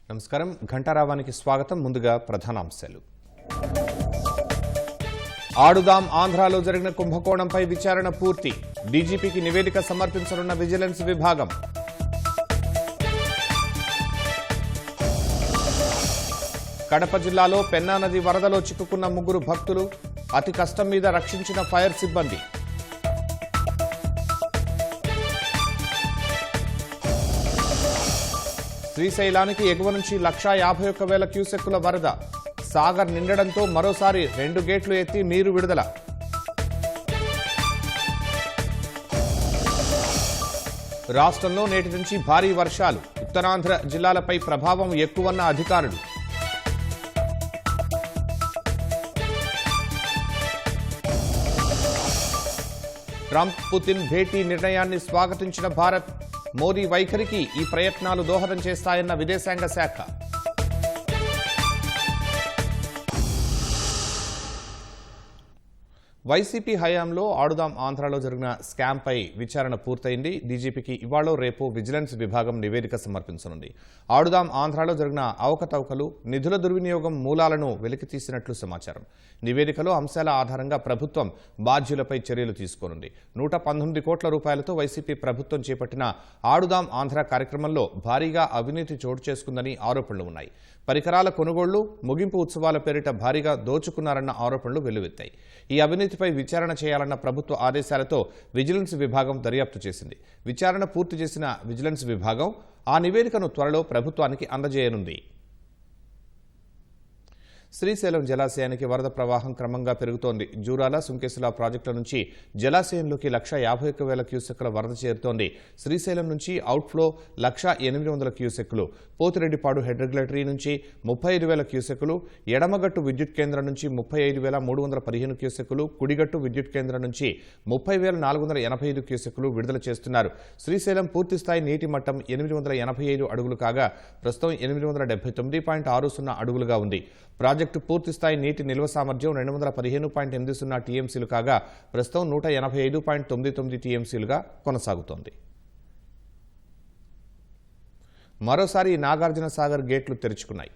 నమస్కారం ఘంటారావానికి స్వాగతం. ముందుగా ప్రధానాంశాలు. ఆడుదాం ఆంధ్రాలో జరిగిన కుంభకోణంపై విచారణ పూర్తి. డీజీపీకి నివేదిక సమర్పించనున్న విజిలెన్స్ విభాగం. కడప జిల్లాలో పెన్నా నది వరదలో చిక్కుకున్న 3 భక్తులు. అతి కష్టం మీద రక్షించిన ఫైర్ సిబ్బంది. శ్రీశైలానికి ఎగువ నుంచి 151,000 క్యూసెక్కుల వరద. సాగర్ నిండడంతో మరోసారి 2 గేట్లు ఎత్తి నీరు విడుదల. రాష్ట్రంలో నేటి నుంచి భారీ వర్షాలు. ఉత్తరాంధ్ర జిల్లాలపై ప్రభావం ఎక్కువన్న అధికారులు. ట్రంప్ పుతిన్ భేటీ నిర్ణయాన్ని స్వాగతించిన భారత్. మోదీ వైఖరికి ఈ ప్రయత్నాలు దోహదం చేస్తాయన్న విదేశాంగ శాఖ. వైసీపీ హయాంలో ఆడుదాం ఆంధ్రాలో జరిగిన స్కామ్పై విచారణ పూర్తయింది. డీజీపీకి ఇవాళ రేపు విజిలెన్స్ విభాగం నివేదిక సమర్పించనుంది. ఆడుదాం ఆంధ్రాలో జరిగిన అవకతవకలు, నిధుల దుర్వినియోగం మూలాలను వెలికితీసినట్లు సమాచారం. నివేదికలో అంశాల ఆధారంగా ప్రభుత్వం బాధ్యులపై చర్యలు తీసుకోనుంది. 119 కోట్ల రూపాయలతో వైసీపీ ప్రభుత్వం చేపట్టిన ఆడుదాం ఆంధ్ర కార్యక్రమంలో భారీగా అవినీతి చోటు చేసుకుందని ఆరోపణలు ఉన్నాయి. పరికరాల కొనుగోళ్లు, ముగింపు ఉత్సవాల పేరిట భారీగా దోచుకున్నారన్న ఆరోపణలు వెల్లువెత్తాయి. ఈ అవినీతిపై విచారణ చేయాలన్న ప్రభుత్వ ఆదేశాలతో విజిలెన్స్ విభాగం దర్యాప్తు చేసింది. విచారణ పూర్తి చేసిన విజిలెన్స్ విభాగం ఆ నివేదికను త్వరలో ప్రభుత్వానికి అందజేయనుంది. శ్రీశైలం జలాశయానికి వరద ప్రవాహం క్రమంగా పెరుగుతోంది. జూరాల, సుంకేసుల ప్రాజెక్టుల నుంచి జలాశయంలోకి 151,000 క్యూసెక్కుల వరద చేరుతోంది. శ్రీశైలం నుంచి అవుట్ఫ్లో 108,000 క్యూసెక్కులు, పోతిరెడ్డిపాడు హెడ్ రెగ్యులేటరీ నుంచి 35,000 క్యూసెక్కులు, ఎడమగట్టు విద్యుత్ కేంద్రం నుంచి 35,315 క్యూసెక్కులు, కుడిగట్టు విద్యుత్ కేంద్రం నుంచి 30,485 క్యూసెక్కులు విడుదల చేస్తున్నారు. శ్రీశైలం పూర్తిస్థాయి నీటి మట్టం 885 అడుగులు కాగా ప్రస్తుతం 879.60 అడుగులుగా ఉంది. ప్రాజెక్టు పూర్తిస్థాయి నీటి నిల్వ సామర్థ్యం 215.80 టీఎంసీలు కాగా ప్రస్తుతం 185.99 టీఎంసీలుగా కొనసాగుతోంది. మరోసారి నాగార్జున సాగర్ గేట్లు తెరుచుకున్నాయి.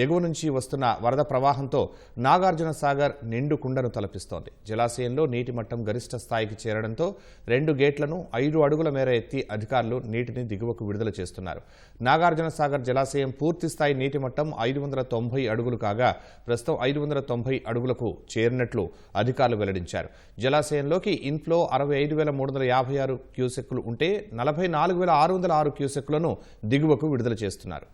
ఎగువ నుంచి వస్తున్న వరద ప్రవాహంతో నాగార్జున సాగర్ నిండు కుండను తలపిస్తోంది. జలాశయంలో నీటి మట్టం గరిష్ట స్థాయికి చేరడంతో 2 గేట్లను 5 అడుగుల మేర ఎత్తి అధికారులు నీటిని దిగువకు విడుదల చేస్తున్నారు. నాగార్జున సాగర్ జలాశయం పూర్తిస్థాయి నీటి మట్టం 590 అడుగులు కాగా ప్రస్తుతం 590 అడుగులకు చేరినట్లు అధికారులు వెల్లడించారు. జలాశయంలోకి ఇన్ఫ్లో 65,356 క్యూసెక్కులు ఉంటే 44,606 క్యూసెక్కులను దిగువకు విడుదల చేస్తున్నారు.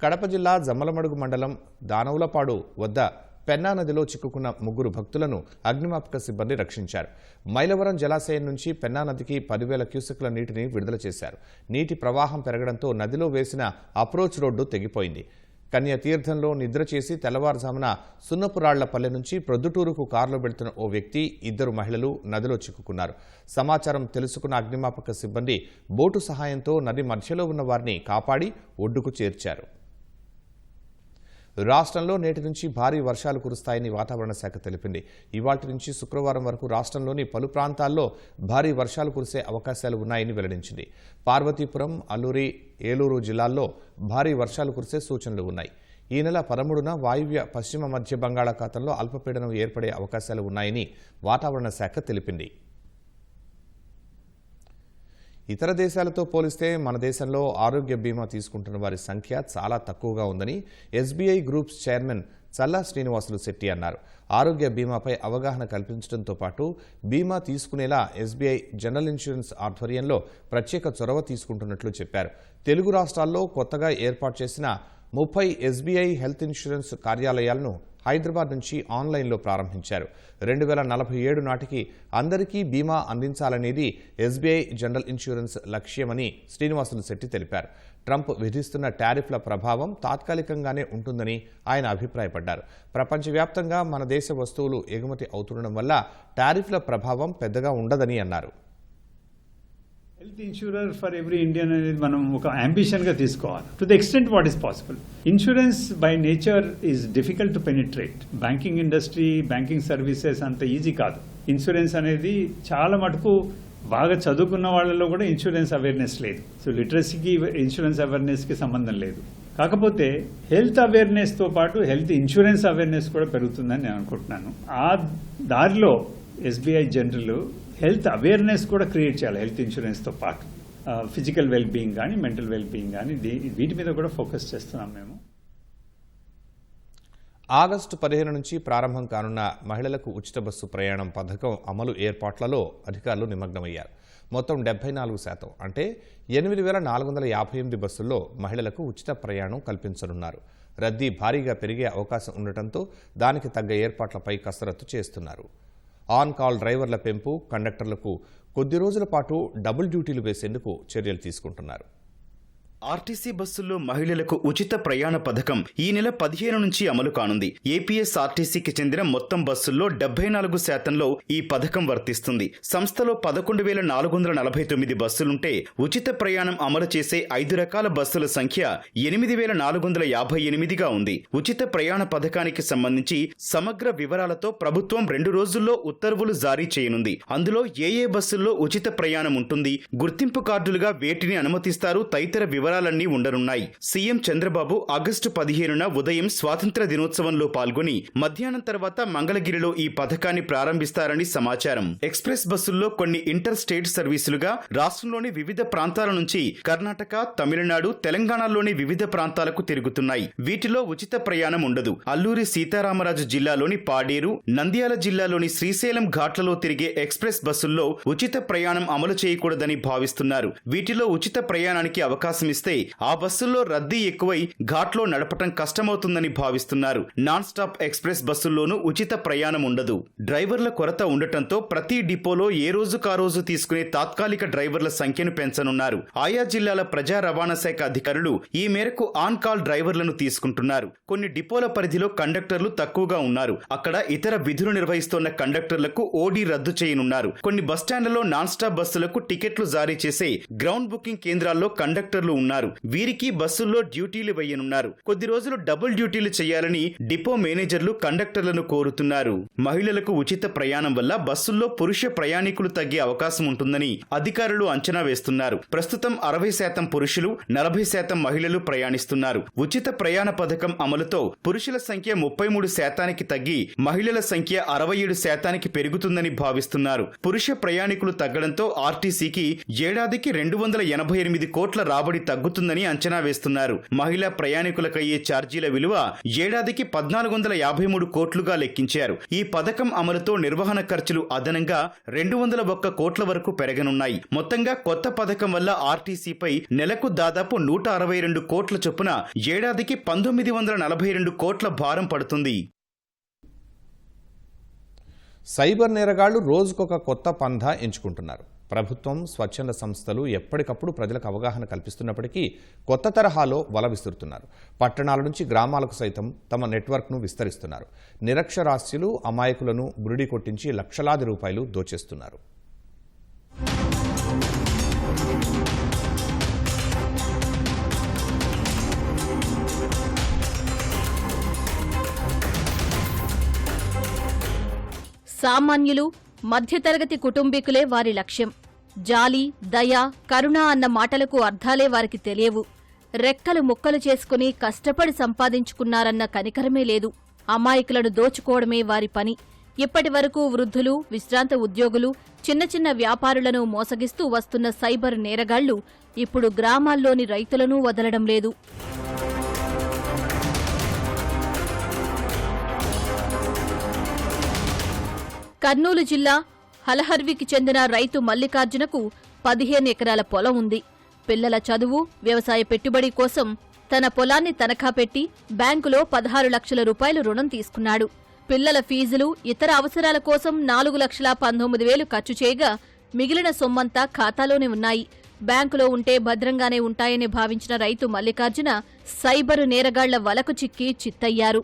కడప జిల్లా జమ్మలమడుగు మండలం దానవులపాడు వద్ద పెన్నా నదిలో చిక్కుకున్న 3 భక్తులను అగ్నిమాపక సిబ్బంది రక్షించారు. మైలవరం జలాశయం నుంచి పెన్నా నదికి 10,000 క్యూసెక్కుల నీటిని విడుదల చేశారు. నీటి ప్రవాహం పెరగడంతో నదిలో వేసిన అప్రోచ్ రోడ్డు తెగిపోయింది. కన్యతీర్థంలో నిద్ర చేసి తెల్లవారుజామున సున్నపురాళ్లపల్లె నుంచి ప్రొద్దుటూరుకు కారులో వెళ్తున్న ఓ వ్యక్తి, 2 మహిళలు నదిలో చిక్కుకున్నారు. సమాచారం తెలుసుకున్న అగ్నిమాపక సిబ్బంది బోటు సహాయంతో నది మధ్యలో ఉన్న వారిని కాపాడి ఒడ్డుకు చేర్చారు. రాష్ట్రంలో నేటి నుంచి భారీ వర్షాలు కురుస్తాయని వాతావరణ శాఖ తెలిపింది. ఇవాళ్టి నుంచి శుక్రవారం వరకు రాష్ట్రంలోని పలు ప్రాంతాల్లో భారీ వర్షాలు కురిసే అవకాశాలు ఉన్నాయని వెల్లడించింది. పార్వతీపురం, అల్లూరి, ఏలూరు జిల్లాల్లో భారీ వర్షాలు కురిసే సూచనలు ఉన్నాయి. ఈ నెల 13న వాయువ్య పశ్చిమ మధ్య బంగాళాఖాతంలో అల్పపీడనం ఏర్పడే అవకాశాలు ఉన్నాయని వాతావరణ శాఖ తెలిపింది. ఇతర దేశాలతో పోలిస్తే మన దేశంలో ఆరోగ్య బీమా తీసుకుంటున్న వారి సంఖ్య చాలా తక్కువగా ఉందని ఎస్బీఐ గ్రూప్స్ చైర్మన్ చల్లా శ్రీనివాసులు శెట్టి అన్నారు. ఆరోగ్య బీమాపై అవగాహన కల్పించడంతో పాటు బీమా తీసుకునేలా ఎస్బీఐ జనరల్ ఇన్సూరెన్స్ ఆధ్వర్యంలో ప్రత్యేక చొరవ తీసుకుంటున్నట్లు చెప్పారు. తెలుగు రాష్ట్రాల్లో కొత్తగా ఏర్పాటు చేసిన 30 ఎస్బీఐ హెల్త్ ఇన్సూరెన్స్ కార్యాలయాలను హైదరాబాద్ నుంచి ఆన్లైన్లో ప్రారంభించారు. 2047 నాటికి అందరికీ బీమా అందించాలనేది ఎస్బీఐ జనరల్ ఇన్సూరెన్స్ లక్ష్యమని శ్రీనివాసులు శెట్టి తెలిపారు. ట్రంప్ విధిస్తున్న టారిఫ్ల ప్రభావం తాత్కాలికంగానే ఉంటుందని ఆయన అభిప్రాయపడ్డారు. ప్రపంచవ్యాప్తంగా మన దేశ వస్తువులు ఎగుమతి అవుతుండడం వల్ల టారిఫ్ల ప్రభావం పెద్దగా ఉండదని అన్నారు. Health insurer for every Indian అనేది మనం ఒక అంబిషన్గా తీసుకోవాలి. To the extent what is possible. Insurance by nature is difficult to penetrate. Banking industry, banking services అంత ఈజీ కాదు. ఇన్సూరెన్స్ అనేది చాలా మటుకు బాగా చదువుకున్న వాళ్ళలో కూడా ఇన్సూరెన్స్ అవేర్నెస్ లేదు. సో లిటరసీకి ఇన్సూరెన్స్ అవేర్నెస్కి సంబంధం లేదు. కాకపోతే హెల్త్ అవేర్నెస్తో పాటు హెల్త్ ఇన్సూరెన్స్ అవేర్నెస్ కూడా పెరుగుతుందని నేను అనుకుంటున్నాను. ఆ దారిలో ఎస్బీఐ జనరల్ హెల్త్ అవేర్నెస్ కూడా క్రియేట్ చేయాలి. హెల్త్ ఇన్సూరెన్స్తో పాటు ఫిజికల్ వెల్ బీయింగ్ కానీ మెంటల్ వెల్ బీయింగ్ కానీ వీటి మీద కూడా ఫోకస్ చేస్తున్నాం మేము. ఆగస్టు 15 నుంచి ప్రారంభం కానున్న మహిళలకు ఉచిత బస్సు ప్రయాణం పథకం అమలు ఏర్పాట్లలో అధికారులు నిమగ్నమయ్యారు. మొత్తం 74% అంటే 8,458 బస్సుల్లో మహిళలకు ఉచిత ప్రయాణం కల్పించనున్నారు. రద్దీ భారీగా పెరిగే అవకాశం ఉండటంతో దానికి తగ్గ ఏర్పాట్లపై కసరత్తు చేస్తున్నారు. ఆన్ కాల్ డ్రైవర్ల పెంపు, కండక్టర్లకు కొద్ది రోజుల పాటు డబుల్ డ్యూటీలు వేసేందుకు చర్యలు తీసుకుంటున్నారు. ఆర్టీసీ బస్సుల్లో మహిళలకు ఉచిత ప్రయాణ పథకం ఈ నెల 15 నుంచి అమలు కానుంది. ఏపీఎస్ఆర్టీసీకి చెందిన మొత్తం బస్సుల్లో 74%లో ఈ పథకం వర్తిస్తుంది. సంస్థలో 11,449 బస్సులుంటే ఉచిత ప్రయాణం అమలు చేసే 5 రకాల బస్సుల సంఖ్య 8,458గా ఉంది. ఉచిత ప్రయాణ పథకానికి సంబంధించి సమగ్ర వివరాలతో ప్రభుత్వం 2 రోజుల్లో ఉత్తర్వులు జారీ చేయనుంది. అందులో ఏ బస్సుల్లో ఉచిత ప్రయాణం ఉంటుంది, గుర్తింపు కార్డులుగా వేటిని అనుమతిస్తారు తదితర వివరాలన్నీ ఉండనున్నాయి. సీఎం చంద్రబాబు ఆగస్టు 15న ఉదయం స్వాతంత్ర దినోత్సవంలో పాల్గొని మధ్యాహ్నం తర్వాత మంగళగిరిలో ఈ పథకాన్ని ప్రారంభిస్తారని సమాచారం. ఎక్స్ప్రెస్ బస్సుల్లో కొన్ని ఇంటర్ స్టేట్ సర్వీసులుగా రాష్ట్రంలోని వివిధ ప్రాంతాల నుంచి కర్ణాటక, తమిళనాడు, తెలంగాణలోని వివిధ ప్రాంతాలకు తిరుగుతున్నాయి. వీటిలో ఉచిత ప్రయాణం ఉండదు. అల్లూరి సీతారామరాజు జిల్లాలోని పాడేరు, నంద్యాల జిల్లాలోని శ్రీశైలం ఘాట్లలో తిరిగే ఎక్స్ప్రెస్ బస్సుల్లో ఉచిత ప్రయాణం అమలు చేయకూడదని భావిస్తున్నారు. వీటిలో ఉచిత ప్రయాణానికి అవకాశం ఇస్తే ఆ బస్సుల్లో రద్దీ ఎక్కువై ఘాట్లో నడపటం కష్టమవుతుందని భావిస్తున్నారు. నాన్ స్టాప్ ఎక్స్ప్రెస్ బస్సుల్లోనూ ఉచిత ప్రయాణం ఉండదు. డ్రైవర్ల కొరత ఉండటంతో ప్రతి డిపోలో ఏ రోజుకా రోజు తీసుకునే తాత్కాలిక డ్రైవర్ల సంఖ్యను పెంచనున్నారు. ఆయా జిల్లాల ప్రజా రవాణా శాఖ అధికారులు ఈ మేరకు ఆన్ కాల్ డ్రైవర్లను తీసుకుంటున్నారు. కొన్ని డిపోల పరిధిలో కండక్టర్లు తక్కువగా ఉన్నారు. అక్కడ ఇతర విధులు నిర్వహిస్తున్న కండక్టర్లకు ఓడీ రద్దు చేయనున్నారు. కొన్ని బస్టాండ్లలో నాన్ స్టాప్ బస్సులకు టికెట్లు జారీ చేసే గ్రౌండ్ బుకింగ్ కేంద్రాల్లో కండక్టర్లు ఉన్నారు. వీరికి బస్సుల్లో డ్యూటీలు వేయనున్నారు. కొద్ది రోజులు డబుల్ డ్యూటీలు చేయాలని డిపో మేనేజర్లు కండక్టర్లను కోరుతున్నారు. మహిళలకు ఉచిత ప్రయాణం వల్ల బస్సుల్లో పురుష ప్రయాణికులు తగ్గే అవకాశం ఉంటుందని అధికారులు అంచనా వేస్తున్నారు. ప్రస్తుతం 60% పురుషులు, 40% మహిళలు ప్రయాణిస్తున్నారు. ఉచిత ప్రయాణ పథకం అమలుతో పురుషుల సంఖ్య 33% తగ్గి మహిళల సంఖ్య 67% పెరుగుతుందని భావిస్తున్నారు. పురుష ప్రయాణికులు తగ్గడంతో ఆర్టీసీకి ఏడాదికి 288 కోట్ల రాబడి తగ్గుతుందని అంచనా వేస్తున్నారు. మహిళా ప్రయాణికులకయ్యే ఛార్జీల విలువ ఏడాదికి 1,453 కోట్లుగా లెక్కించారు. ఈ పథకం అమలుతో నిర్వహణ ఖర్చులు అదనంగా 201 కోట్ల వరకు పెరగనున్నాయి. మొత్తంగా కొత్త పథకం వల్ల ఆర్టీసీపై నెలకు దాదాపు 162 కోట్ల చొప్పున ఏడాదికి 1,942 కోట్ల భారం పడుతుంది. సైబర్ నేరగాళ్లు రోజుకొక కొత్త పంథా ఎంచుకుంటున్నారు. ప్రభుత్వం, స్వచ్ఛంద సంస్థలు ఎప్పటికప్పుడు ప్రజలకు అవగాహన కల్పిస్తున్నప్పటికీ కొత్త తరహాలో వల విసురుతున్నారు. పట్టణాల నుంచి గ్రామాలకు సైతం తమ నెట్వర్క్ను విస్తరిస్తున్నారు. నిరక్షరాస్యులు, అమాయకులను బురిడి కొట్టించి లక్షలాది రూపాయలు దోచేస్తున్నారు. సామాన్యులు, మధ్యతరగతి కుటుంబీకులే వారి లక్ష్యం. జాలి, దయ, కరుణ అన్న మాటలకు అర్థాలే వారికి తెలియవు. రెక్కలు ముక్కలు చేసుకుని కష్టపడి సంపాదించుకున్నారన్న కనికరమే లేదు. అమాయకులను దోచుకోవడమే వారి పని. ఇప్పటి వరకు వృద్ధులు, విశ్రాంత ఉద్యోగులు, చిన్న చిన్న వ్యాపారులను మోసగిస్తూ వస్తున్న సైబర్ నేరగాళ్లు ఇప్పుడు గ్రామాల్లోని రైతులను వదలడం లేదు. కర్నూలు జిల్లా హలహర్వికి చెందిన రైతు మల్లికార్జునకు 15 ఎకరాల పొలం ఉంది. పిల్లల చదువు, వ్యవసాయ పెట్టుబడి కోసం తన పొలాన్ని తనఖా పెట్టి బ్యాంకులో 16 లక్షల రూపాయలు రుణం తీసుకున్నాడు. పిల్లల ఫీజులు, ఇతర అవసరాల కోసం 4,19,000 ఖర్చు చేయగా మిగిలిన సొమ్మంతా ఖాతాలోనే ఉన్నాయి. బ్యాంకులో ఉంటే భద్రంగానే ఉంటాయని భావించిన రైతు మల్లికార్జున సైబరు నేరగాళ్ల వలకు చిక్కి చిత్తయ్యారు.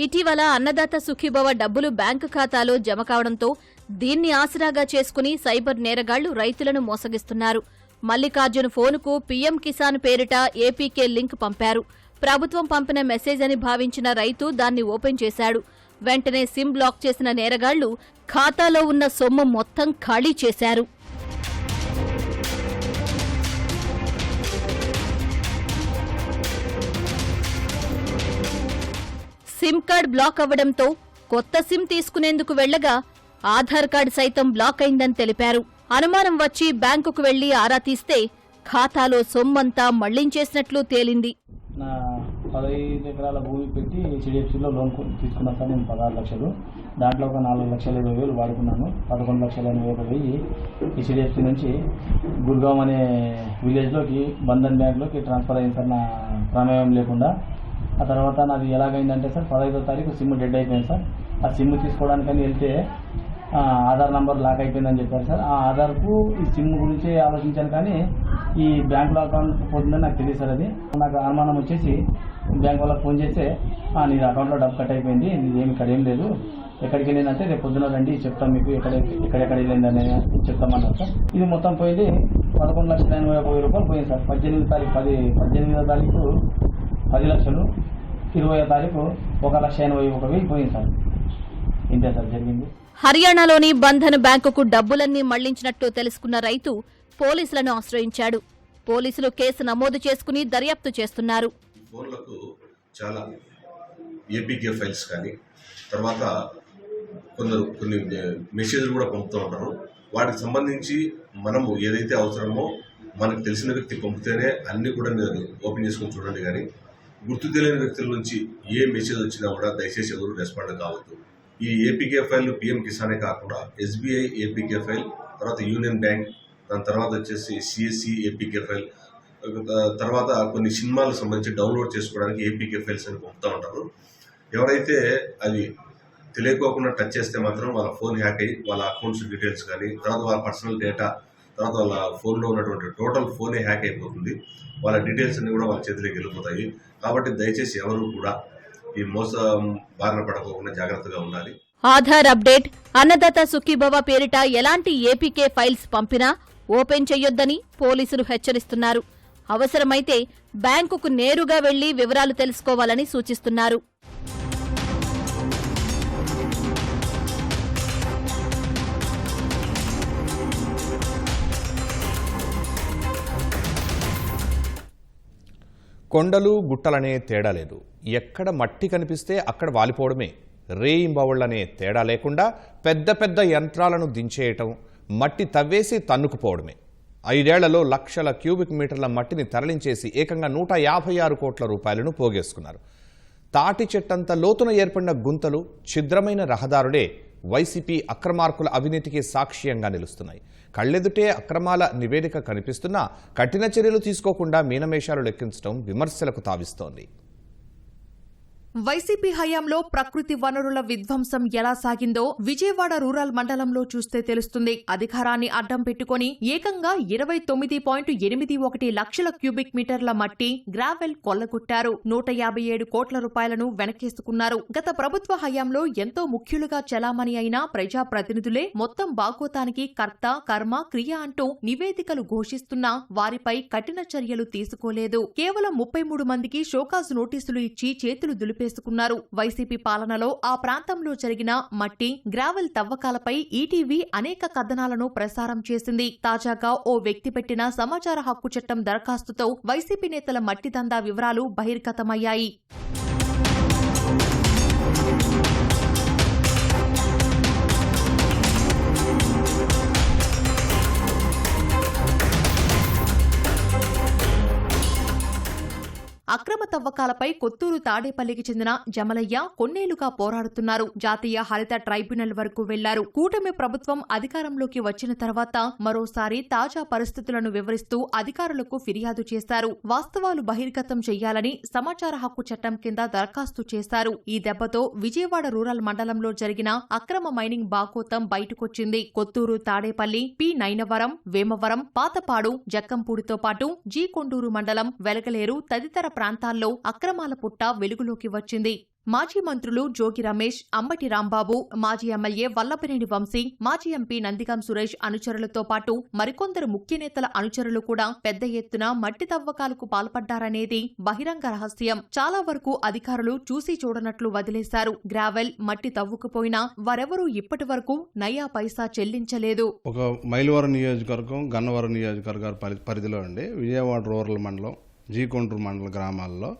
ఇటీవల అన్నదాత సుఖీభవ డబ్బులు బ్యాంకు ఖాతాలో జమ కావడంతో దీన్ని ఆసరాగా చేసుకుని సైబర్ నేరగాళ్లు రైతులను మోసగిస్తున్నారు. మల్లికార్జున్ ఫోనుకు పీఎం కిసాన్ పేరిట ఏపీకే లింక్ పంపారు. ప్రభుత్వం పంపిన మెసేజ్ అని భావించిన రైతు దాన్ని ఓపెన్ చేశాడు. వెంటనే సిమ్ బ్లాక్ చేసిన నేరగాళ్లు ఖాతాలో ఉన్న సొమ్ము మొత్తం ఖాళీ చేశారు. సిమ్ కార్డ్ బ్లాక్ అవ్వడంతో కొత్త సిమ్ తీసుకునేందుకు వెళ్లగా ఆధార్ కార్డు సైతం బ్లాక్ అయిందని తెలిపారు. అనుమానం వచ్చి బ్యాంకుకు వెళ్లి ఆరా తీస్తే ఖాతాలో సొమ్మంతా మళ్లించేసినట్లు తేలింది. నా 15 ఎకరాల భూమి పెట్టి హెచ్డిఎఫ్సిలో లోన్ తీసుకున్నా సార్. నేను 16 లక్షలు, దాంట్లో ఒక 4,20,000 వాడుకున్నాను. 11,80,000 హెచ్డిఎఫ్సి నుంచి గుర్గాం అనే విలేజ్లోకి బంధన్ బ్యాంక్లోకి ట్రాన్స్ఫర్ అయింది సార్, నా ప్రమేయం లేకుండా. ఆ తర్వాత నాది ఎలాగైందంటే సార్, 15వ తారీఖు సిమ్ డెడ్ అయిపోయింది సార్. ఆ సిమ్ తీసుకోవడానికని వెళ్తే ఆధార్ నంబర్ లాక్ అయిపోయిందని చెప్పారు సార్. ఆ ఆధార్కు ఈ సిమ్ గురించి ఆలోచించాను, కానీ ఈ బ్యాంకులో అకౌంట్ పోతుందని నాకు తెలియదు సార్. అది నాకు అనుమానం వచ్చేసి బ్యాంక్ వాళ్ళకి ఫోన్ చేస్తే నీ అకౌంట్లో డబ్బు కట్ అయిపోయింది, నీది ఏమి ఇక్కడ ఏం లేదు, ఎక్కడికి వెళ్ళిందంటే రేపు పొద్దున రండి చెప్తాం మీకు ఎక్కడెక్కడ వెళ్ళిందని చెప్తామన్నారు సార్. ఇది మొత్తం పోయింది 11,80,000 పోయింది సార్. 18వ తారీఖు 10 లక్షలు, 20వ తారీఖు 1,81,000 పోయింది సార్. ఇంతే సార్ జరిగింది. హర్యానాలోని బంధన్ బ్యాంకుకు డబ్బులన్నీ మళ్లించినట్టు తెలుసుకున్న రైతు పోలీసులను ఆశ్రయించాడు. పోలీసులు కేసు నమోదు చేసుకుని దర్యాప్తు చేస్తున్నారు. ఫోన్లకు చాలా ఏపీకే ఫైల్స్ కానీ తర్వాత కొన్ని మెసేజ్లు కూడా పంపుతూ ఉంటారు. వాటికి సంబంధించి మనము ఏదైతే అవసరమో మనకు తెలిసిన వ్యక్తి పంపితేనే అన్నీ కూడా మీరు ఓపెన్ చేసుకొని చూడండి. కానీ గుర్తు తెలియని వ్యక్తుల నుంచి ఏ మెసేజ్ వచ్చినా కూడా దయచేసి ఎవరు రెస్పాండ్ కావద్దు. ఈ ఏపీకే ఫైల్ పిఎం కిసానే కాకుండా ఎస్బీఐ ఏపీకే ఫైల్, తర్వాత యూనియన్ బ్యాంక్, దాని తర్వాత వచ్చేసి సిఎస్సి ఏపీకే ఫైల్, తర్వాత కొన్ని సినిమాలకు సంబంధించి డౌన్లోడ్ చేసుకోవడానికి ఏపీకే ఫైల్స్ అని పంపుతూ ఉంటారు. ఎవరైతే అది తెలియకోకుండా టచ్ చేస్తే మాత్రం వాళ్ళ ఫోన్ హ్యాక్ అయ్యి వాళ్ళ అకౌంట్స్ డీటెయిల్స్ కానీ, తర్వాత వాళ్ళ పర్సనల్ డేటా, తర్వాత వాళ్ళ ఫోన్లో ఉన్నటువంటి టోటల్ ఫోనే హ్యాక్ అయిపోతుంది. వాళ్ళ డీటెయిల్స్ అన్ని కూడా వాళ్ళ చేతిలోకి వెళ్ళిపోతాయి. కాబట్టి దయచేసి ఎవరు కూడా ఈ మోసం బారిన పడకోకుండా జాగ్రత్తగా ఉండాలి. ఆధార్ అప్డేట్, అన్నదాత సుఖీభవ పేరిట ఎలాంటి ఏపీకే ఫైల్స్ పంపినా ఓపెన్ చెయ్యొద్దని పోలీసులు హెచ్చరిస్తున్నారు. అవసరమైతే బ్యాంకుకు నేరుగా వెళ్లి వివరాలు తెలుసుకోవాలని సూచిస్తున్నారు. కొండలు గుట్టలనే తేడా లేదు. ఎక్కడ మట్టి కనిపిస్తే అక్కడ వాలిపోవడమే. రేయింబవళ్లనే తేడా లేకుండా పెద్ద పెద్ద యంత్రాలను దించేయటం, మట్టి తవ్వేసి తన్నుకుపోవడమే. 5 ఏళ్లలో లక్షల క్యూబిక్ మీటర్ల మట్టిని తరలించేసి ఏకంగా 156 కోట్ల రూపాయలను పోగేసుకున్నారు. తాటి చెట్టంత లోతున ఏర్పడిన గుంతలు, ఛిద్రమైన రహదారులే వైసీపీ అక్రమార్కుల అవినీతికి సాక్ష్యంగా నిలుస్తున్నాయి. కళ్లెదుటే అక్రమాల నివేదిక కనిపిస్తున్నా కఠిన చర్యలు తీసుకోకుండా మీనమేషాలు లెక్కించడం విమర్శలకు తావిస్తోంది. వైసీపీ హయాంలో ప్రకృతి వనరుల విధ్వంసం ఎలా సాగిందో విజయవాడ రూరల్ మండలంలో చూస్తే తెలుస్తుంది. అధికారాన్ని అడ్డం పెట్టుకుని ఏకంగా 29.81 లక్షల క్యూబిక్ మీటర్ల మట్టి, గ్రావెల్ కొల్లగొట్టారు. 157 కోట్ల రూపాయలను వెనకేసుకున్నారు. గత ప్రభుత్వ హయాంలో ఎంతో ముఖ్యులుగా చలామణి అయిన ప్రజాప్రతినిధులే మొత్తం బాగోతానికి కర్త, కర్మ, క్రియ అంటూ నివేదికలు ఘోషిస్తున్నా వారిపై కఠిన చర్యలు తీసుకోలేదు. కేవలం 33 మందికి షోకాజ్ నోటీసులు ఇచ్చి చేతులు దులిపేసుకున్నారు. వైసీపీ పాలనలో ఆ ప్రాంతంలో జరిగిన మట్టి, గ్రావెల్ తవ్వకాలపై ఈటీవీ అనేక కథనాలను ప్రసారం చేసింది. తాజాగా ఓ వ్యక్తి పెట్టిన సమాచార హక్కు చట్టం దరఖాస్తుతో వైసీపీ నేతల మట్టి దందా వివరాలు బహిర్గతమయ్యాయి. అక్రమ తవ్వకాలపై కొత్తూరు తాడేపల్లికి చెందిన జమలయ్య కొన్నేళ్లుగా పోరాడుతున్నారు. జాతీయ హరిత ట్రైబ్యునల్ వరకు వెళ్లారు. కూటమి ప్రభుత్వం అధికారంలోకి వచ్చిన తర్వాత మరోసారి తాజా పరిస్థితులను వివరిస్తూ అధికారులకు ఫిర్యాదు చేశారు. వాస్తవాలు బహిర్గతం చెయ్యాలని సమాచార హక్కు చట్టం కింద దరఖాస్తు చేశారు. ఈ దెబ్బతో విజయవాడ రూరల్ మండలంలో జరిగిన అక్రమ మైనింగ్ బాగోతం బయటకొచ్చింది. కొత్తూరు, తాడేపల్లి, పి నైనవరం, వేమవరం, పాతపాడు, జక్కంపూడితో పాటు జీ కొండూరు మండలం, వెలగలేరు తదితర ప్రాంతాల్లో అక్రమాల పుట్ట వెలుగులోకి వచ్చింది. మాజీ మంత్రులు జోగి రమేష్, అంబటి రాంబాబు, మాజీ ఎమ్మెల్యే వల్లభనేని వంశీ, మాజీ ఎంపీ నందిగం సురేష్ అనుచరులతో పాటు మరికొందరు ముఖ్య నేతల అనుచరులు కూడా పెద్ద ఎత్తున మట్టి తవ్వకాలకు పాల్పడ్డారనేది బహిరంగ రహస్యం. చాలా వరకు అధికారులు చూసి చూడనట్లు వదిలేశారు. గ్రావెల్, మట్టి తవ్వుకుపోయినా వారెవరూ ఇప్పటి వరకు నయా పైసా చెల్లించలేదు. ఒక మైలవరం నియోజకవర్గం, గన్నవరం నియోజకవర్గాల పరిధిలో అండి విజయవాడ రూరల్ మండలం, జీకొండ్రు మండల గ్రామాల్లో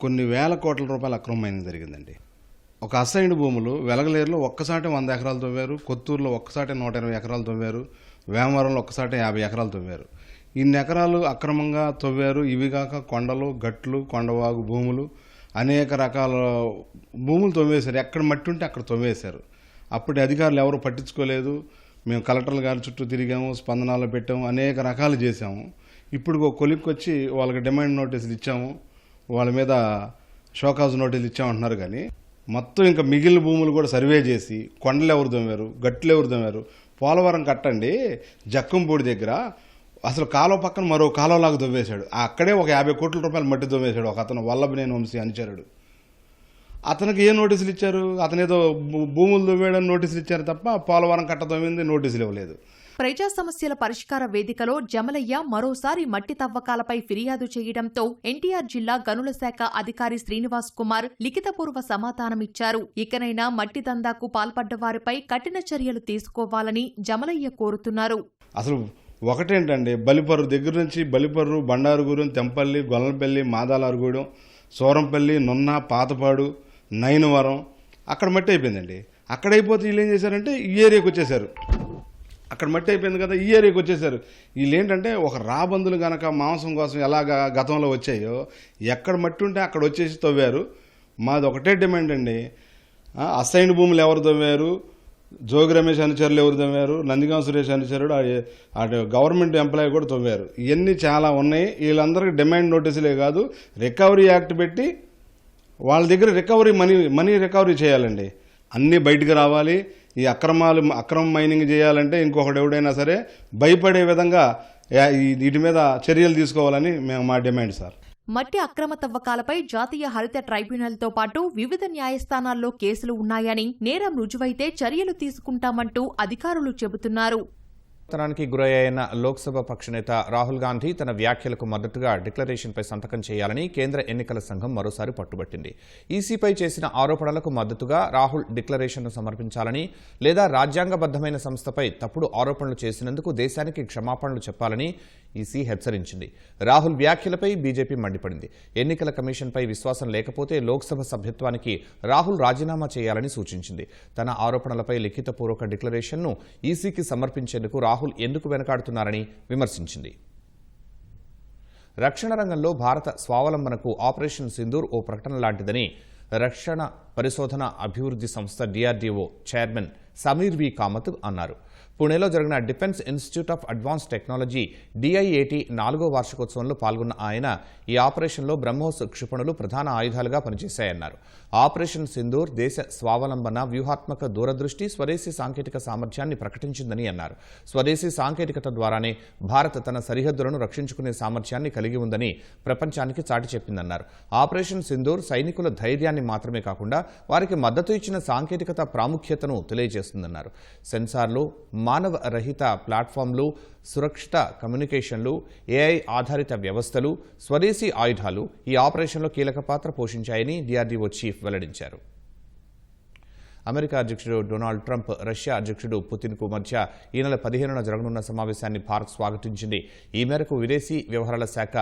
కొన్ని వేల కోట్ల రూపాయల అక్రమ మైనింగ్ జరిగిందండి. ఒక అసైన్డ్ భూములు వెలగలేరులో ఒక్కసారి 100 ఎకరాలు తవ్వారు, కొత్తూరులో ఒక్కసారి 120 ఎకరాలు తవ్వారు, వేమవరంలో ఒక్కసారి 50 ఎకరాలు తవ్వారు. ఇన్ని ఎకరాలు అక్రమంగా తవ్వారు. ఇవిగాక కొండలు, గట్లు, కొండవాగు భూములు, అనేక రకాల భూములు తవ్వేశారు. ఎక్కడ మట్టి ఉంటే అక్కడ తవ్వేశారు. అప్పటి అధికారులు ఎవరు పట్టించుకోలేదు. మేము కలెక్టర్ల గారి చుట్టూ తిరిగాము, స్పందనాలు పెట్టాము, అనేక రకాలు చేశాము. ఇప్పుడు ఒక కొలిక్కి వచ్చి వాళ్ళకి డిమాండ్ నోటీసులు ఇచ్చాము, వాళ్ళ మీద షోకాజ్ నోటీసులు ఇచ్చామంటున్నారు. కానీ మొత్తం ఇంకా మిగిలిన భూములు కూడా సర్వే చేసి కొండలు ఎవరు తవ్వారు, గట్లు ఎవరు తవ్వారు. పోలవరం కట్టండి జక్కంపూడి దగ్గర అసలు కాలువ పక్కన మరో కాలువలాగా తవ్వేశాడు. అక్కడే ఒక 50 కోట్ల రూపాయలు మట్టి తవ్వేశాడు ఒక అతను, వల్లభనేని వంశీ అనుచరుడు. అతనికి ఏ నోటీసులు ఇచ్చారు? అతనేదో భూములు తవ్వేయడం నోటీసులు ఇచ్చారు తప్ప పోలవరం కట్ట తవ్వింది నోటీసులు ఇవ్వలేదు. ప్రజా సమస్యల పరిష్కార వేదికలో జమలయ్య మరోసారి మట్టి తవ్వకాలపై ఫిర్యాదు చేయడంతో ఎన్టీఆర్ జిల్లా గనుల శాఖ అధికారి శ్రీనివాస్ కుమార్ లిఖితపూర్వ సమాధానమిచ్చారు. ఇకనైనా మట్టి దందాకు పాల్పడ్డ వారిపై కఠిన చర్యలు తీసుకోవాలని జమలయ్య కోరుతున్నారు. అసలు ఒకటేంటండి, బలిపర్రు దగ్గర నుంచి బలిపర్రు, బండారుగురం, తెంపల్లి, గొల్లపల్లి, మాదాలారుగూడెం, సోరంపల్లి, నున్న, పాతపాడు, నైనవరం అక్కడ మట్టి అయిపోయిందండి. అక్కడ అయిపోతే వీళ్ళు ఏం చేశారంటే ఈ ఏరియాకి వచ్చేసారు. అక్కడ మట్టి అయిపోయింది కదా, ఈ ఏరియాకి వచ్చేసారు. వీళ్ళు ఏంటంటే ఒక రాబందులు గనక మాంసం కోసం ఎలాగా గతంలో వచ్చాయో ఎక్కడ మట్టి ఉంటే అక్కడ వచ్చేసి తవ్వారు. మాది ఒకటే డిమాండ్ అండి, అసైన్డ్ భూములు ఎవరు తవ్వారు, జోగి రమేష్ అనుచరులు ఎవరు తవ్వారు, నందిగాం సురేష్ అనుచరుడు అటు గవర్నమెంట్ ఎంప్లాయీ కూడా తవ్వారు. ఇవన్నీ చాలా ఉన్నాయి. వీళ్ళందరికీ డిమాండ్ నోటీసులే కాదు, రికవరీ యాక్ట్ పెట్టి వాళ్ళ దగ్గర మనీ రికవరీ చేయాలండి. అన్నీ బయటకు రావాలి. ఈ అక్రమ మైనింగ్ చేయాలంటే ఇంకొకటి ఎవడైనా సరే భయపడే విధంగా వీటి మీద చర్యలు తీసుకోవాలని మా డిమాండ్ సార్. మట్టి అక్రమ తవ్వకాలపై జాతీయ హరిత ట్రైబ్యునల్తో పాటు వివిధ న్యాయస్థానాల్లో కేసులు ఉన్నాయని, నేరం రుజువైతే చర్యలు తీసుకుంటామంటూ అధికారులు చెబుతున్నారు. తనానికి గురయ్యైన లోక్సభ పక్షనేత రాహుల్ గాంధీ తన వ్యాఖ్యలకు మద్దతుగా డిక్లరేషన్పై సంతకం చేయాలని కేంద్ర ఎన్నికల సంఘం మరోసారి పట్టుబట్టింది. ఈసీపై చేసిన ఆరోపణలకు మద్దతుగా రాహుల్ డిక్లరేషన్ను సమర్పించాలని, లేదా రాజ్యాంగబద్ధమైన సంస్థపై తప్పుడు ఆరోపణలు చేసినందుకు దేశానికి క్షమాపణలు చెప్పాలని ఈసీ హెచ్చరించింది. రాహుల్ వ్యాఖ్యలపై బీజేపీ మండిపడింది. ఎన్నికల కమిషన్పై విశ్వాసం లేకపోతే లోక్సభ సభ్యత్వానికి రాహుల్ రాజీనామా చేయాలని సూచించింది. తన ఆరోపణలపై లిఖితపూర్వక డిక్లరేషన్ను ఈసీకి సమర్పించేందుకు రాహుల్ ఎందుకు వెనకాడుతున్నారని విమర్శించింది. రక్షణ రంగంలో భారత స్వావలంబనకు ఆపరేషన్ సింధూర్ ఓ ప్రకటన లాంటిదని రక్షణ పరిశోధన అభివృద్ధి సంస్థ DRDO chairman Samir V Kamat అన్నారు. పుణేలో జరిగిన defence institute of advance technology DIAT 4వ వార్షికోత్సవంలో పాల్గొన్న ఆయన ఈ ఆపరేషన్లో బ్రహ్మోస్ క్షిపణులు ప్రధాన ఆయుధాలుగా పనిచేశాయన్నారు. ఆపరేషన్ సింధూర్ దేశ స్వావలంబన, వ్యూహాత్మక దూరదృష్టి, స్వదేశీ సాంకేతిక సామర్థ్యాన్ని ప్రకటించిందని అన్నారు. స్వదేశీ సాంకేతికత ద్వారానే భారత్ తన సరిహద్దులను రక్షించుకునే సామర్థ్యాన్ని కలిగి ఉందని ప్రపంచానికి చాటి చెప్పిందన్నారు. ఆపరేషన్ సింధూర్ సైనికుల ధైర్యాన్ని మాత్రమే కాకుండా వారికి మద్దతు ఇచ్చిన సాంకేతికత ప్రాముఖ్యతను తెలియజేస్తుందన్నారు. సెన్సార్లు, మానవ రహిత ప్లాట్ఫామ్లు, సురక్షిత కమ్యూనికేషన్లు, ఏఐ ఆధారిత వ్యవస్థలు, స్వదేశీ ఆయుధాలు ఈ ఆపరేషన్లో కీలక పాత్ర పోషించాయని డిఆర్డీఓ చీఫ్ వెల్లడించారు. అమెరికా అధ్యక్షుడు డొనాల్డ్ ట్రంప్, రష్యా అధ్యక్షుడు పుతిన్కు మధ్య ఈ నెల 15న జరగనున్న సమావేశాన్ని భారత్ స్వాగతించింది. ఈ మేరకు విదేశీ వ్యవహారాల శాఖ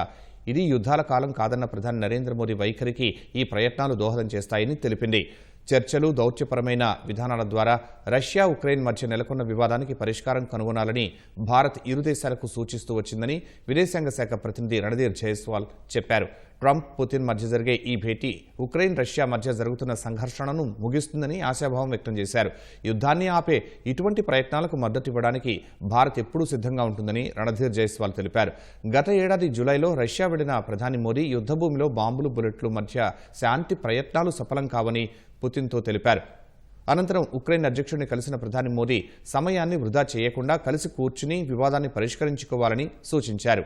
ఇది యుద్ధాల కాలం కాదన్న ప్రధాని నరేంద్ర మోదీ వైఖరికి ఈ ప్రయత్నాలు దోహదం చేస్తాయని తెలిపింది. చర్చలు, దౌత్యపరమైన విధానాల ద్వారా రష్యా, ఉక్రెయిన్ మధ్య నెలకొన్న వివాదానికి పరిష్కారం కనుగొనాలని భారత్ ఇరు దేశాలకు సూచిస్తూ వచ్చిందని విదేశాంగ శాఖ ప్రతినిధి రణధీర్ జైస్వాల్ చెప్పారు. ట్రంప్, పుతిన్ మధ్య జరిగే ఈ భేటీ ఉక్రెయిన్, రష్యా మధ్య జరుగుతున్న సంఘర్షణను ముగిస్తుందని ఆశాభావం వ్యక్తం చేశారు. యుద్ధాన్ని ఆపే ఇటువంటి ప్రయత్నాలకు మద్దతు ఇవ్వడానికి భారత్ ఎప్పుడూ సిద్ధంగా ఉంటుందని రణధీర్ జైస్వాల్ తెలిపారు. గత ఏడాది జూలైలో రష్యా వెళ్లిన ప్రధాని మోదీ యుద్ధభూమిలో బాంబులు, బుల్లెట్లు మధ్య శాంతి ప్రయత్నాలు సఫలం కావని పుతిన్తో తెలిపారు. అనంతరం ఉక్రెయిన్ అధ్యక్షుడిని కలిసిన ప్రధాని మోదీ సమయాన్ని వృధా చేయకుండా కలిసి కూర్చుని వివాదాన్ని పరిష్కరించుకోవాలని సూచించారు.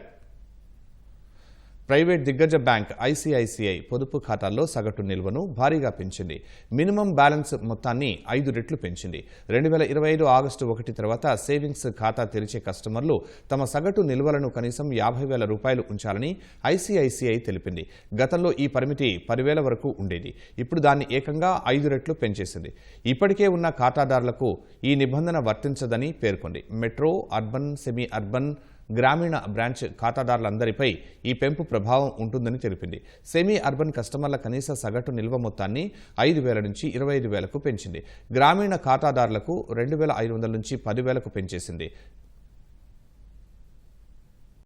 ప్రైవేట్ దిగ్గజ బ్యాంక్ ఐసిఐసిఐ పొదుపు ఖాతాల్లో సగటు నిల్వను భారీగా పెంచింది. మినిమం బ్యాలెన్స్ మొత్తాన్ని 5 రెట్లు పెంచింది. 2025 ఆగస్టు 1 తర్వాత సేవింగ్స్ ఖాతా తెరిచే కస్టమర్లు తమ సగటు నిల్వలను కనీసం 50,000 రూపాయలు ఉంచాలని ఐసిఐసిఐ తెలిపింది. గతంలో ఈ పరిమితి 10,000 వరకు ఉండేది. ఇప్పుడు దాన్ని ఏకంగా 5 రెట్లు పెంచేసింది. ఇప్పటికే ఉన్న ఖాతాదారులకు ఈ నిబంధన వర్తించదని పేర్కొంది. మెట్రో, అర్బన్, సెమీ అర్బన్, గ్రామీణ బ్రాంచ్ ఖాతాదారులందరిపై ఈ పెంపు ప్రభావం ఉంటుందని తెలిపింది. సెమీ అర్బన్ కస్టమర్ల కనీస సగటు నిల్వ మొత్తాన్ని 5,000 నుంచి 25,000కు పెంచింది. గ్రామీణ ఖాతాదారులకు 2,500 నుంచి 10,000కు పెంచేసింది.